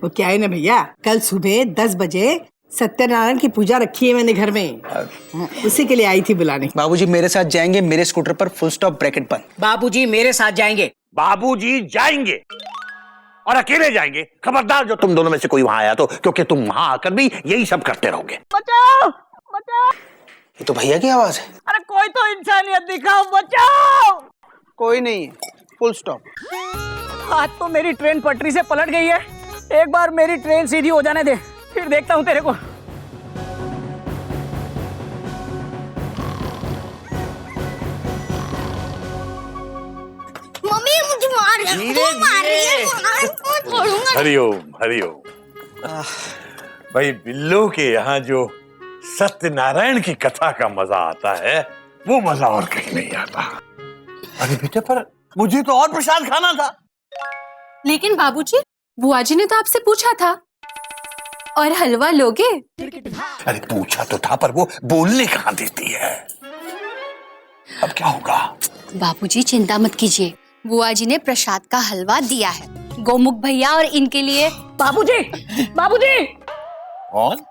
वो क्या है ना भैया, कल सुबह 10 बजे सत्यनारायण की पूजा रखी है मैंने घर में, उसी के लिए आई थी बुलाने। बाबूजी मेरे साथ जाएंगे, मेरे स्कूटर पर फुल स्टॉप ब्रैकेट बंद। बाबूजी मेरे साथ जाएंगे। बाबूजी जाएंगे और अकेले जाएंगे। खबरदार जो तुम दोनों में से कोई वहां आया तो, क्योंकि तुम वहां आकर भी यही सब करते रहोगे। बचाओ बचाओ। ये तो भैया की आवाज है। अरे कोई तो इंसानियत दिखाओ, बचाओ। कोई नहीं है, फुल स्टॉप। आज तो मेरी ट्रेन पटरी से पलट गई है। एक बार मेरी ट्रेन सीधी हो जाने दे, फिर देखता हूँ तेरे को। मम्मी मुझे मार रही है, हरिओम हरिओम। भाई बिल्लो के यहाँ जो सत्यनारायण की कथा का मजा आता है, वो मजा और कहीं नहीं आता। अरे बेटे, पर मुझे तो और प्रसाद खाना था। लेकिन बाबूजी, बुआ जी ने तो आपसे पूछा था, और हलवा लोगे? अरे पूछा तो था, पर वो बोलने कहाँ देती है। अब क्या होगा? बाबूजी चिंता मत कीजिए, बुआ जी ने प्रसाद का हलवा दिया है, गोमुख भैया और इनके लिए। बाबूजी बाबूजी। कौन?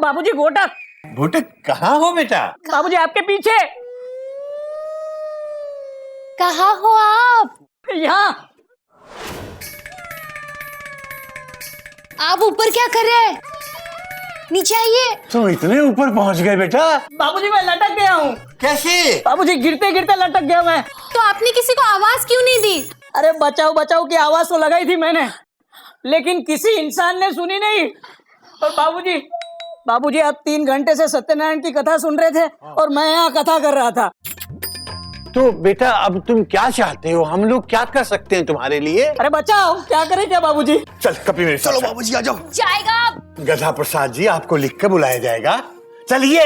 बाबूजी गोटक। भूटक कहाँ हो बेटा? बाबूजी आपके पीछे। कहाँ हो आप? यहाँ। आप ऊपर क्या कर रहे हैं? नीचे आइए। तुम इतने ऊपर पहुँच गए बेटा? बाबूजी मैं लटक गया हूँ। कैसे? बाबूजी गिरते गिरते लटक गया मैं। तो आपने किसी को आवाज क्यों नहीं दी? अरे बचाओ बचाओ की आवाज तो लगाई थी मैंने, लेकिन किसी इंसान ने सुनी नहीं। और बाबूजी आप 3 घंटे से सत्यनारायण की कथा सुन रहे थे और मैं यहाँ कथा कर रहा था। तो बेटा अब तुम क्या चाहते हो? हम लोग क्या कर सकते हैं तुम्हारे लिए? अरे बचाओ, क्या करें क्या बाबूजी? चल कपी मेरे साथ। चलो बाबूजी आ जाओ। जाएगा आप? गधा प्रसाद जी आपको लिख कर बुलाया जाएगा, चलिए।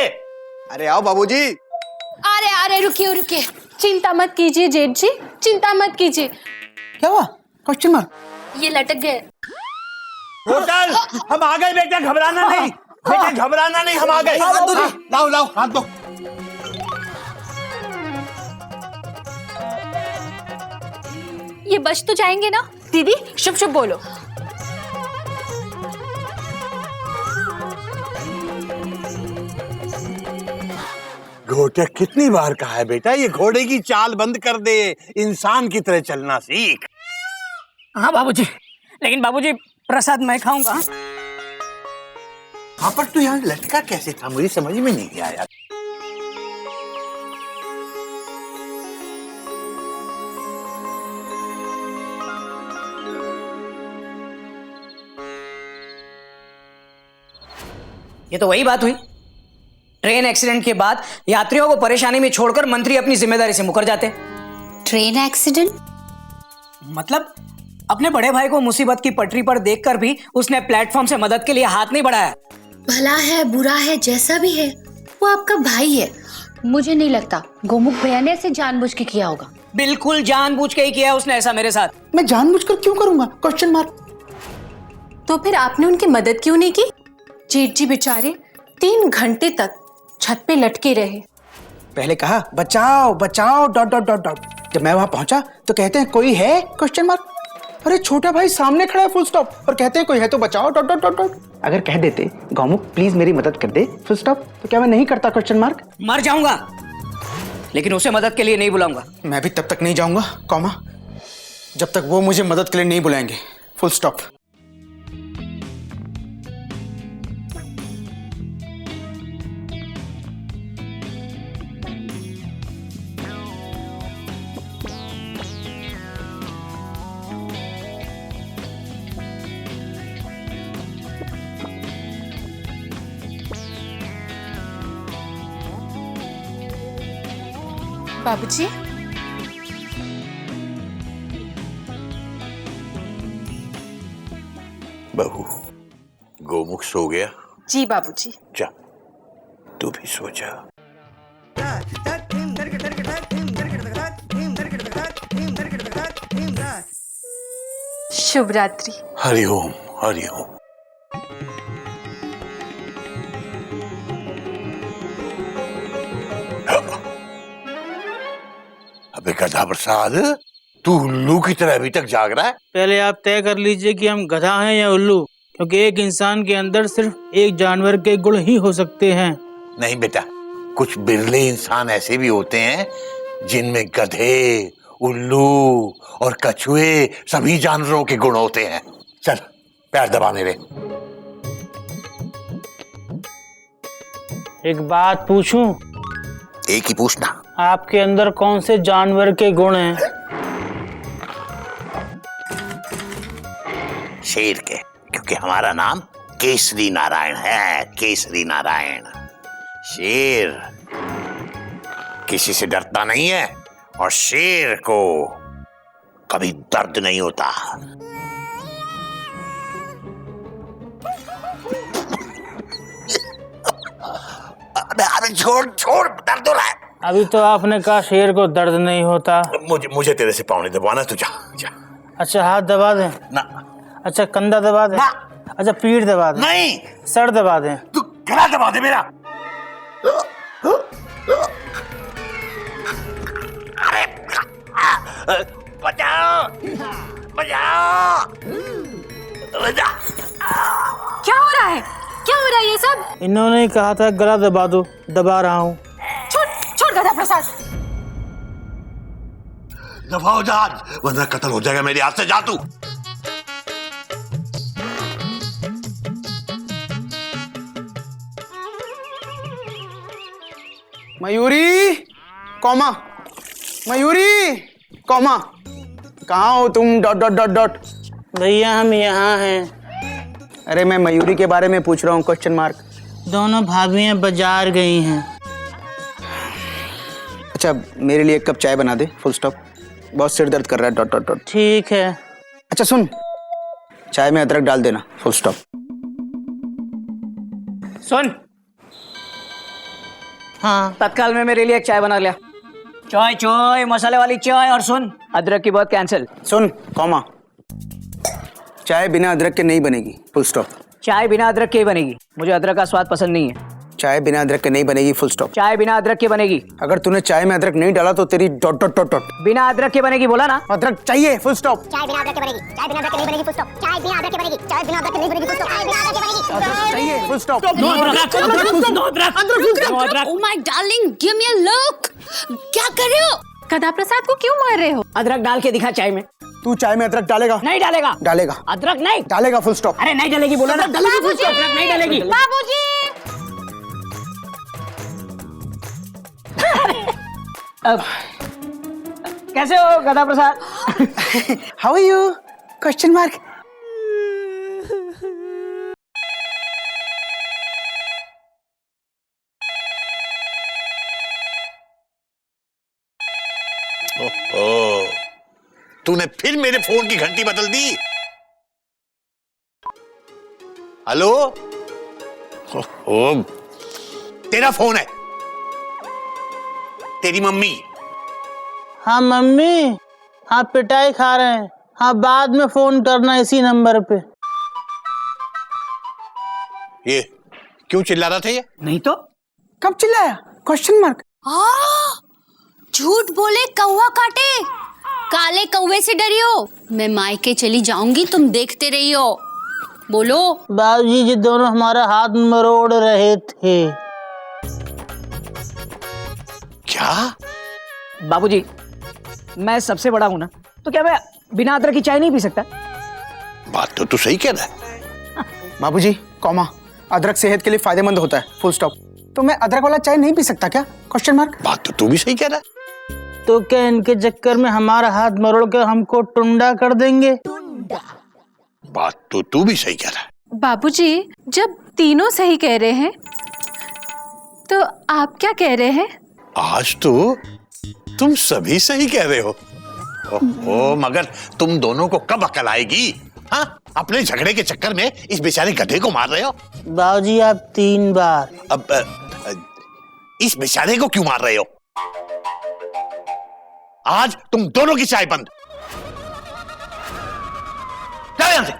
अरे आओ बाबूजी। अरे अरे रुकिए रुकिए। चिंता मत कीजिए जेठ जी, चिंता मत कीजिए। क्या हुआ? Question mark. ये लटक गए। होटल, हम आ गए बेटा, घबराना नहीं। बेटे घबराना नहीं, हम आ गए। लाओ लाओ हाथ दो। ये बच तो जाएंगे ना? दीदी शुभ शुभ बोलो। घोटक कितनी बार कहा है बेटा, ये घोड़े की चाल बंद कर दे, इंसान की तरह चलना सीख। हाँ बाबूजी, लेकिन बाबूजी प्रसाद मैं खाऊंगा। हाँ पर तू यहाँ लटका कैसे था, मुझे समझ में नहीं आया। ये तो वही बात हुई। ट्रेन एक्सीडेंट के बाद यात्रियों को परेशानी में छोड़कर मंत्री अपनी जिम्मेदारी से मुकर जाते। ट्रेन एक्सीडेंट मतलब अपने बड़े भाई को मुसीबत की पटरी पर देखकर भी उसने प्लेटफॉर्म से मदद के लिए हाथ नहीं बढ़ाया। भला है बुरा है जैसा भी है, वो आपका भाई है। मुझे नहीं लगता गोमुख भैया ने ऐसे जानबूझ के किया होगा। बिल्कुल जानबूझ के ही किया उसने ऐसा मेरे साथ। मैं जानबूझकर क्यों करूंगा? Question mark. तो फिर आपने उनकी मदद क्यों नहीं की? जेठ जी बेचारे 3 घंटे तक छत पे लटके रहे। पहले कहा बचाओ बचाओ डॉट डॉट डॉट डॉट, जब मैं वहां पहुंचा तो कहते हैं कोई है? Question mark. अरे छोटा भाई सामने खड़ा है फुल स्टॉप, और कहते हैं कोई है तो बचाओ डॉट डॉट डॉट डॉट। अगर कह देते गौमुख प्लीज मेरी मदद कर दे फुल स्टॉप, तो क्या मैं नहीं करता? Question mark. मर जाऊंगा लेकिन उसे मदद के लिए नहीं बुलाऊंगा। मैं भी तब तक नहीं जाऊंगा कॉमा जब तक वो मुझे मदद के लिए नहीं बुलाएंगे फुल स्टॉप। बाबूजी बहू, गोमुख सो गया? जी बाबूजी। जा तू भी सो जा। शुभ रात्रि। हरिओम हरिओम। अबे गधा प्रसाद, तू उल्लू की तरह अभी तक जाग रहा है? पहले आप तय कर लीजिए कि हम गधा हैं या उल्लू, क्योंकि एक इंसान के अंदर सिर्फ एक जानवर के गुण ही हो सकते हैं। नहीं बेटा, कुछ बिरले इंसान ऐसे भी होते हैं जिनमें गधे, उल्लू और कछुए सभी जानवरों के गुण होते हैं। चल पैर दबा मेरे। एक बात पूछूं? एक ही पूछना। आपके अंदर कौन से जानवर के गुण हैं? शेर के, क्योंकि हमारा नाम केसरी नारायण है। केसरी नारायण। शेर किसी से डरता नहीं है और शेर को कभी दर्द नहीं होता। अबे छोड़ छोड़, दर्द हो रहा है। अभी तो आपने कहा शेर को दर्द नहीं होता। मुझे तेरे से पाँव नहीं दबाना, तू जा जा। अच्छा हाथ दबा दें? ना। अच्छा कंधा दबा दें? ना। अच्छा पीठ दबा दें? नहीं। सर दबा दें? तू गला दबा दे मेरा। अरे बचाओ बचाओ बचाओ। क्या हो रहा है? क्या हो रहा है ये सब? इन्होंने कहा था गला दबा दो, दबा रहा हूँ। छोड़ छोड़ गधा प्रसाद। दबाओ जहाज, वरना कत्ल हो जाएगा मेरे हाथ से। जा तू। मयूरी कौमा, मयूरी कौमा, कहाँ हो तुम? Dot dot dot dot. भैया हम यहाँ हैं। अरे मैं मयूरी के बारे में पूछ रहा हूँ, क्वेश्चन मार्क। दोनों भाभियाँ बाजार गई हैं। अच्छा मेरे लिए एक कप चाय बना दे, फुल स्टॉप। बहुत सिर दर्द कर रहा है, डॉट डॉट डॉट। ठीक है। अच्छा सुन, चाय में अदरक डाल देना, फुल स्टॉप। सुन, हाँ तत्काल में मेरे लिए एक चाय बना लिया। चाय चाय मसाले वाली चाय। और सुन, अदरक की बात कैंसिल। सुन कौमा, चाय बिना अदरक के नहीं बनेगी, फुल स्टॉप। चाय बिना अदरक के ही बनेगी। मुझे अदरक का स्वाद पसंद नहीं है। चाय बिना अदरक के नहीं बनेगी, फुल स्टॉप। चाय बिना अदरक के बनेगी। अगर तूने चाय में अदरक नहीं डाला तो तेरी डॉट डॉट डॉट डॉट। बिना अदरक के बनेगी, बोला ना। अदरक चाहिए, फुल स्टॉप। चाय बिना अदरक के बनेगी। चाय बिना अदरक के नहीं बनेगी, फुल स्टॉप। चाय बिना अदरक के बनेगी। चाय बिना अदरक के नहीं बनेगी, फुल स्टॉप। चाय बिना अदरक के बनेगी। अदरक चाहिए, full stop. Oh my darling, give me a look. क्या कर रहे हो? गधा प्रसाद को क्यों मार रहे हो? अदरक डाल के दिखा चाय में। तू चाय में अदरक डालेगा? नहीं डालेगा। डालेगा। अदरक नहीं डालेगा, फुल स्टॉप। अरे नहीं डालेगी, बोला ना। बाबूजी! अदरक नहीं डालेगी। बाबूजी! अब कैसे हो Gadha Prasad? How are you? Question mark. Oh, तूने फिर मेरे फोन की घंटी बदल दी। हेलो? ओह, तेरा फोन है। तेरी मम्मी। हाँ मम्मी, हाँ पिटाई खा रहे हैं। हाँ बाद में फोन करना इसी नंबर पे। ये क्यों चिल्ला रहा था ये? नहीं तो कब चिल्लाया? Question mark. झूठ बोले कौवा काटे। काले कौवे से डरी हो? मैं मायके चली जाऊंगी, तुम देखते रही हो। बोलो। बाबूजी जी दोनों हमारा हाथ मरोड़ रहे थे। क्या? बाबूजी, मैं सबसे बड़ा हूं ना, तो क्या मैं बिना अदरक की चाय नहीं पी सकता? बात तो तू सही कह रहा है। बाबूजी कौमा, अदरक सेहत के लिए फायदेमंद होता है, फुल स्टॉप। तो मैं अदरक वाला चाय नहीं पी सकता क्या? Question mark. बात तो तू भी सही कह रहा है। तो क्या इनके चक्कर में हमारा हाथ मरोड़ कर हमको टुंडा कर देंगे? बात तो तू भी सही कह रहा है। बाबूजी, जब तीनों सही कह रहे हैं तो आप क्या कह रहे हैं? आज तो तुम सभी सही कह रहे हो। ओहो, मगर तुम दोनों को कब अकल आएगी? हाँ, अपने झगड़े के चक्कर में इस बेचारे गधे को मार रहे हो। बाबूजी आप 3 बार। अब इस बेचारे को क्यों मार रहे हो? आज तुम दोनों की चाय बंद। जाओ यहां से।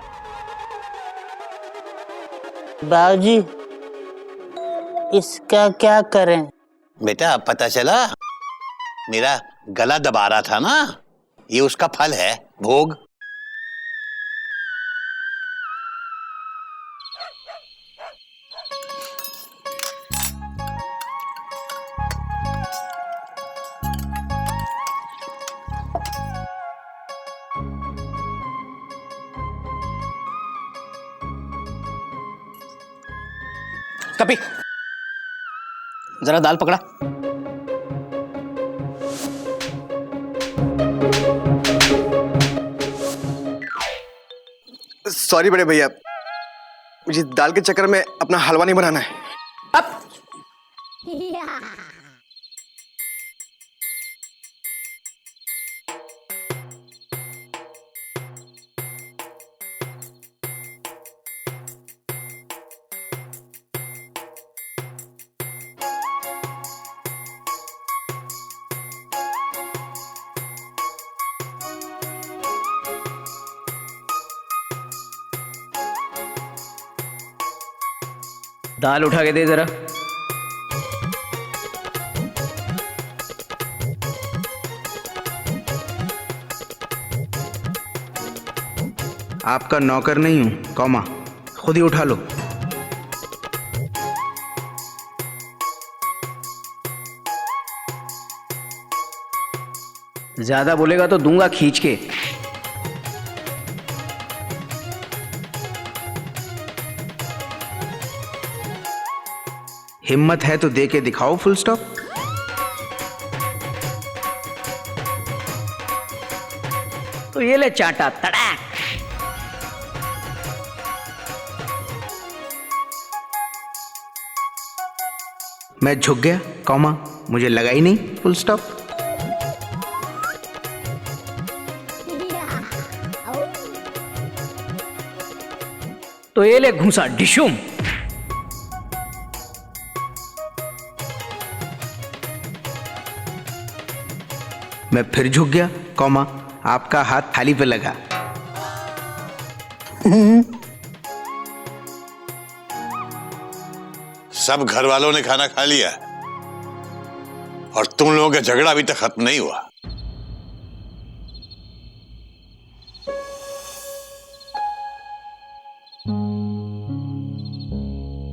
बाबूजी इसका क्या करें? बेटा अब पता चला, मेरा गला दबा रहा था ना, ये उसका फल है, भोग। कपी, जरा दाल पकड़ा। सॉरी बड़े भैया, मुझे दाल के चक्कर में अपना हलवा नहीं बनाना है। अब दाल उठा के दे जरा। आपका नौकर नहीं हूं, कौमा, खुद ही उठा लो। ज्यादा बोलेगा तो दूंगा खींच के। हिम्मत है तो दे के दिखाओ, फुल स्टॉप। तो ये ले चाटा तड़ाक। मैं झुक गया, कौमा, मुझे लगा ही नहीं, फुल स्टॉप। तो ये ले घूसा डिशुम। मैं फिर झुक गया, कौमा, आपका हाथ थाली पे लगा। सब घर वालों ने खाना खा लिया और तुम लोगों का झगड़ा अभी तक खत्म नहीं हुआ।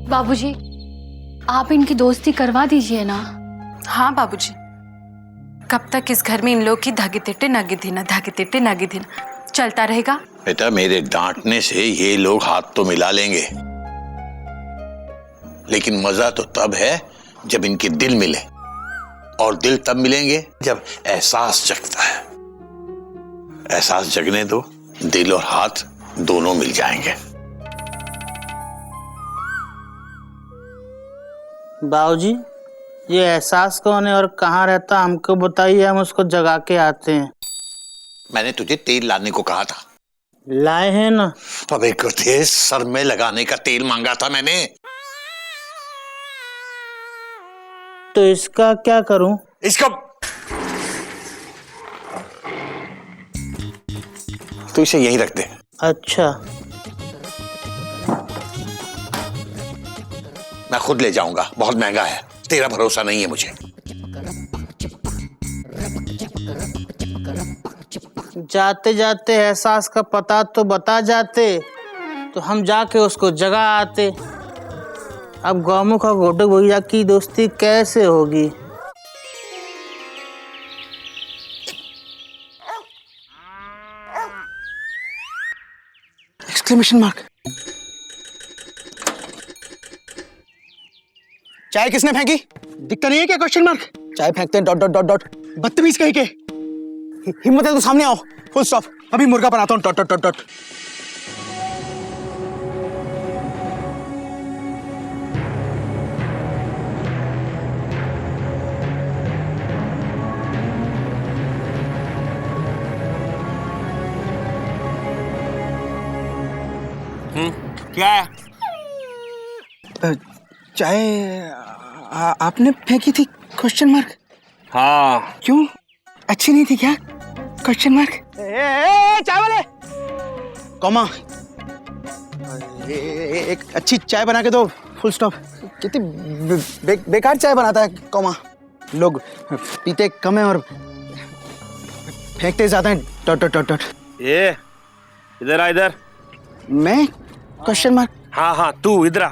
बाबूजी, आप इनकी दोस्ती करवा दीजिए ना। हाँ बाबूजी, कब तक इस घर में इन लोग की धागे तिट्टे नागे धीना चलता रहेगा? बेटा, मेरे डांटने से ये लोग हाथ तो मिला लेंगे, लेकिन मजा तो तब है जब इनके दिल मिले, और दिल तब मिलेंगे जब एहसास जगता है। एहसास जगने दो, दिल और हाथ दोनों मिल जाएंगे। बाबूजी, ये एहसास कौन है और कहाँ रहता, हमको बताइए, हम उसको जगा के आते हैं। मैंने तुझे तेल लाने को कहा था। लाए हैं ना। अबे कुत्ते, सर में लगाने का तेल मांगा था मैंने। तो इसका क्या करूं? इसका तू इसे यहीं रख दे। अच्छा। मैं खुद ले जाऊंगा, बहुत महंगा है, तेरा भरोसा नहीं है मुझे। जाते जाते एहसास का पता तो बता जाते, तो हम जाके उसको जगा आते। अब गौमुख और घोटक भैया की दोस्ती कैसे होगी? Exclamation mark. चाय किसने फेंकी? दिखता नहीं है क्या क्वेश्चन मार्क? चाय फेंकते हैं डॉट डॉट डॉट डॉट, बदतमीज कहीं के। हिम्मत है तो सामने आओ, फुल स्टॉप। अभी मुर्गा बनाता हूं, डॉट डॉट डॉट डॉट। क्या है? चाय आपने फेंकी थी? Question mark. हाँ। क्यों, अच्छी नहीं थी क्या? Question mark. चाय वाले, कॉमा, एक अच्छी चाय बना के दो, फुल स्टॉप। कितनी बेकार चाय बनाता है कॉमा। लोग पीते कम है और फेंकते ज्यादा है डॉट डॉट डॉट डॉट। ये इधर आ, इधर। मैं क्वेश्चन मार्क। हाँ हाँ तू इधर आ।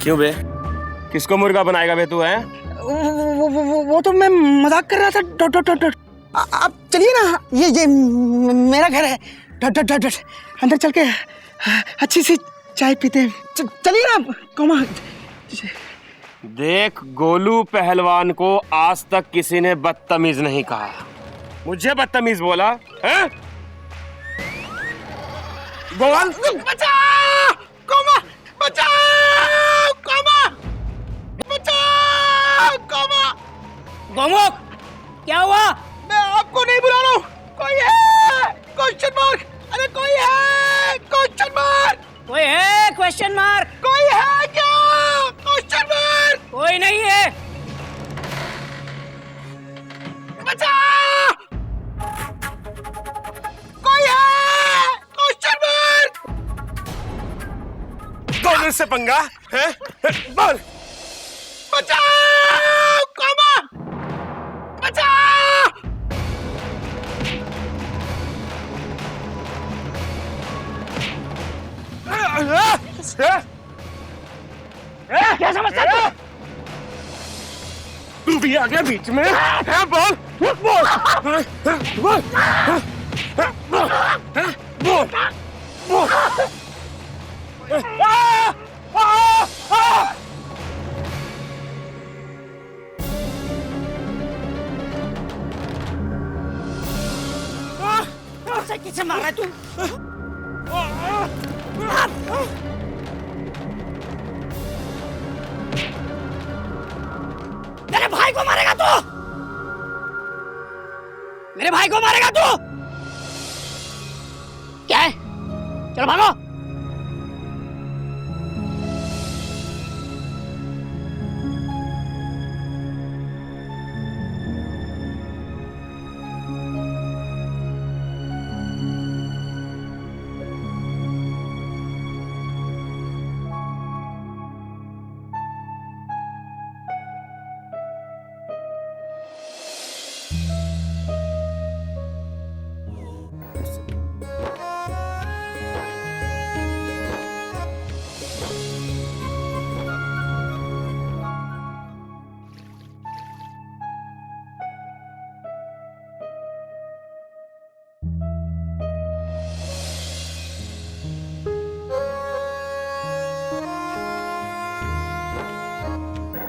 क्यों बे, किसको मुर्गा बनाएगा बे तू? है वो तो मैं मजाक कर रहा था डॉट डॉट डॉट डॉट। आप चलिए ना, ये मेरा घर है डॉट डॉट डॉट डॉट। अंदर चल के अच्छी सी चाय पीते हैं। चलिए ना कोमा। देख, गोलू पहलवान को आज तक किसी ने बदतमीज नहीं कहा, मुझे बदतमीज बोला है? बोल। बचाओ कोमा, बचाओ कोमा, बचाओ कोमा। गोमुख, क्या हुआ? मैं आपको नहीं बुला रहा हूँ, कोई है क्वेश्चन मार्क। अरे कोई है क्वेश्चन मार्क। कोई है क्वेश्चन मार्क? कोई है क्या क्वेश्चन मार्क? कोई नहीं है। बचाओ, कोई है क्वेश्चन मार्क। गोलू से पंगा है? बोल। बचाओ कोमा, बचाओ। क्या समझता तू? तू भी आ गया बीच में? बोल बोल बोल बोल बोल। किसे मार रहा है तू? मेरे भाई को मारेगा तू? मेरे भाई को मारेगा तू? क्या है? चलो भागो।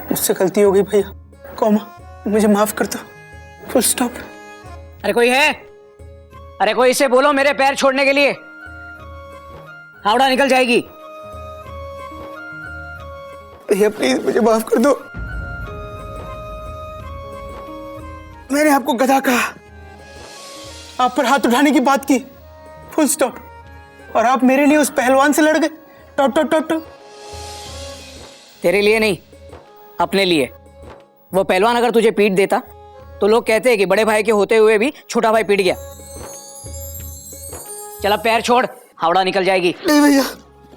मुझसे गलती हो गई भैया, कोमा मुझे माफ कर दो, फुल स्टॉप। अरे कोई है? अरे कोई इसे बोलो मेरे पैर छोड़ने के लिए। हावड़ा निकल जाएगी। भैया प्लीज मुझे माफ कर दो, मैंने आपको गधा कहा, आप पर हाथ उठाने की बात की, फुल स्टॉप। और आप मेरे लिए उस पहलवान से लड़ गए, टॉट टॉट टॉट टॉट। तेरे लिए नहीं, अपने लिए। वो पहलवान अगर तुझे पीट देता तो लोग कहते हैं कि बड़े भाई के होते हुए भी छोटा भाई पीट गया। चल अब पैर छोड़, हावड़ा निकल जाएगी। नहीं भैया,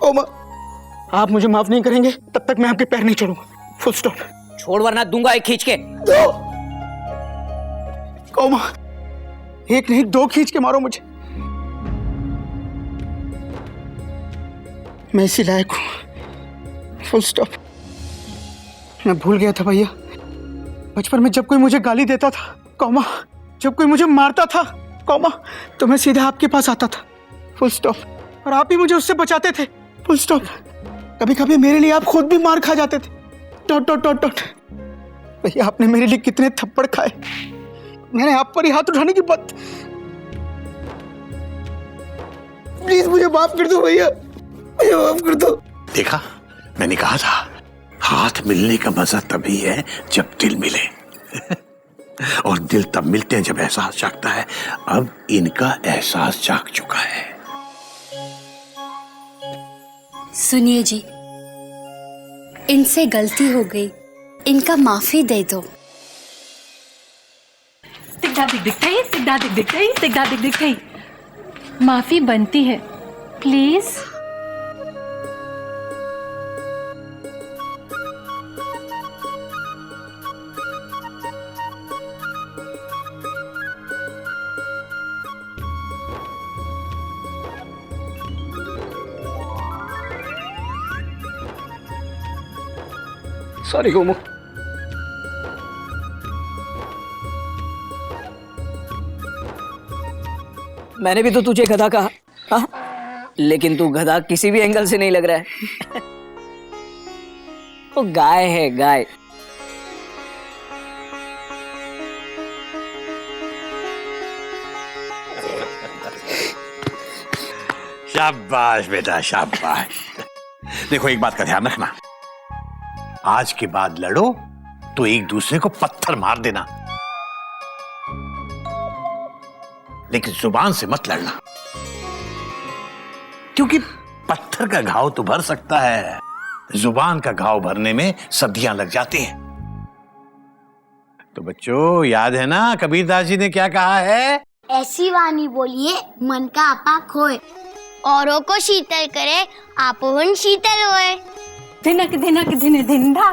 कोमा आप मुझे माफ नहीं करेंगे तब तक मैं आपके पैर नहीं छोड़ूंगा, फुल स्टॉप। छोड़ वरना दूंगा एक खींच के। दो कोमा, एक नहीं दो खींच के मारो मुझे, मैं इसी लायक हूं, फुल स्टॉप। मैं भूल गया था भैया, बचपन में जब कोई मुझे गाली देता था कोमा, जब कोई मुझे मारता था कोमा, तो मैं सीधे आपके पास आता था, फुल स्टॉप। और आप ही मुझे उससे बचाते थे, फुल स्टॉप। कभी कभी मेरे लिए आप खुद भी मार खा जाते थे, डॉट डॉट डॉट डॉट। भैया आपने मेरे लिए कितने थप्पड़ खाए, मैंने आप पर ही हाथ उठाने की बात। प्लीज मुझे माफ कर दो भैया, मुझे माफ कर दो। देखा, मैंने कहा था हाथ मिलने का मजा तभी है जब दिल मिले। और दिल तब मिलते हैं जब एहसास जागता है। अब इनका एहसास जाग चुका है। सुनिए जी, इनसे गलती हो गई, इनका माफी दे दो। माफी बनती है, प्लीज। सॉरी गोमुख। मैंने भी तो तुझे गधा कहा, हाँ? लेकिन तू गधा किसी भी एंगल से नहीं लग रहा है। वो गाय है, गाय। शाबाश बेटा, शाबाश। देखो एक बात का ध्यान रखना, आज के बाद लड़ो तो एक दूसरे को पत्थर मार देना, लेकिन जुबान से मत लड़ना, क्योंकि पत्थर का घाव तो भर सकता है, जुबान का घाव भरने में सदियां लग जाती हैं। तो बच्चों, याद है ना कबीरदास जी ने क्या कहा है? ऐसी वाणी बोलिए मन का आपा खोए, औरों को शीतल करे, आपोवन शीतल होए। दिनक दिनक दिन धिंडा,